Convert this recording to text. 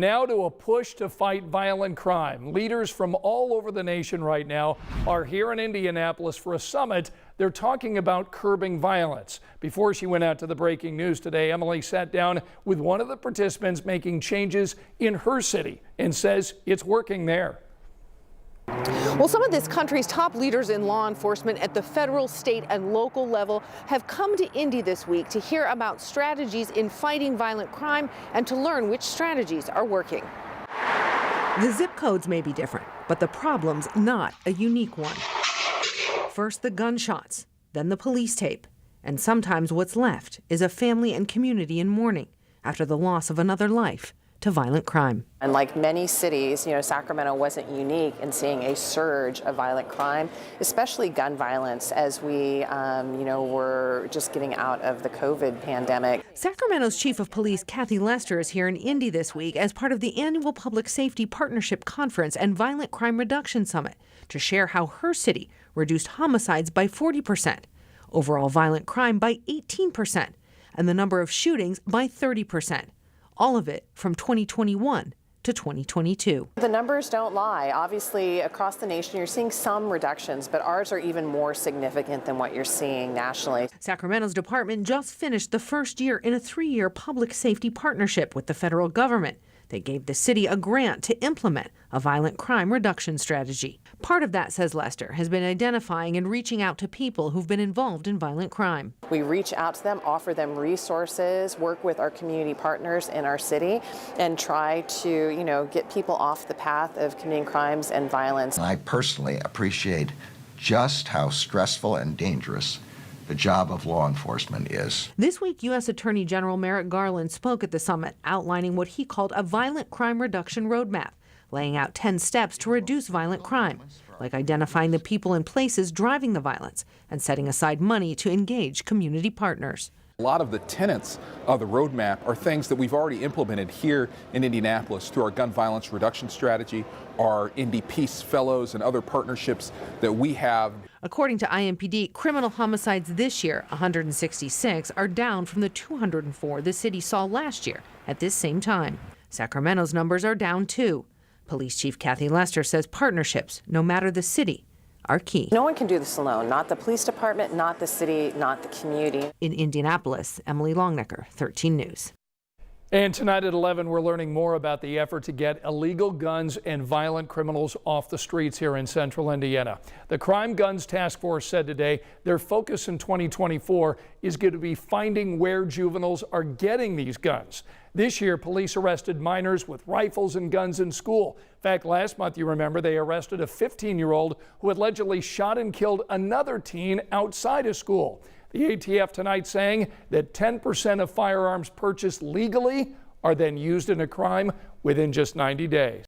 Now to a push to fight violent crime. Leaders from all over the nation right now are here in Indianapolis for a summit. They're talking about curbing violence. Before she went out to the breaking news today, Emily sat down with one of the participants making changes in her city and says it's working there. Well, some of this country's top leaders in law enforcement at the federal, state, and local level have come to Indy this week to hear about strategies in fighting violent crime and to learn which strategies are working. The zip codes may be different, but the problem's not a unique one. First the gunshots, then the police tape, and sometimes what's left is a family and community in mourning after the loss of another life to violent crime. And like many cities, Sacramento wasn't unique in seeing a surge of violent crime, especially gun violence, as we, were just getting out of the COVID pandemic. Sacramento's Chief of Police Kathy Lester is here in Indy this week as part of the annual Public Safety Partnership Conference and Violent Crime Reduction Summit to share how her city reduced homicides by 40%, overall violent crime by 18%, and the number of shootings by 30%. All of it from 2021 to 2022. The numbers don't lie. Obviously, across the nation, you're seeing some reductions, but ours are even more significant than what you're seeing nationally. Sacramento's department just finished the first year in a 3-year public safety partnership with the federal government. They gave the city a grant to implement a violent crime reduction strategy. Part of that, says Lester, has been identifying and reaching out to people who've been involved in violent crime. We reach out to them, offer them resources, work with our community partners in our city, and try to, get people off the path of committing crimes and violence. I personally appreciate just how stressful and dangerous the job of law enforcement is. This week, U.S. Attorney General Merrick Garland spoke at the summit, outlining what he called a violent crime reduction roadmap, laying out 10 steps to reduce violent crime, like identifying the people and places driving the violence and setting aside money to engage community partners. A lot of the tenets of the roadmap are things that we've already implemented here in Indianapolis through our gun violence reduction strategy, our Indy Peace Fellows, and other partnerships that we have. According to IMPD, criminal homicides this year, 166, are down from the 204 the city saw last year at this same time. Sacramento's numbers are down too. Police Chief Kathy Lester says partnerships, no matter the city, are key. No one can do this alone, not the police department, not the city, not the community. In Indianapolis, Emily Longnecker, 13 News. And tonight at 11, we're learning more about the effort to get illegal guns and violent criminals off the streets here in central Indiana. The Crime Guns Task Force said today their focus in 2024 is going to be finding where juveniles are getting these guns. This year, police arrested minors with rifles and guns in school. In fact, last month, you remember, they arrested a 15-year-old who allegedly shot and killed another teen outside of school. The ATF tonight saying that 10% of firearms purchased legally are then used in a crime within just 90 days.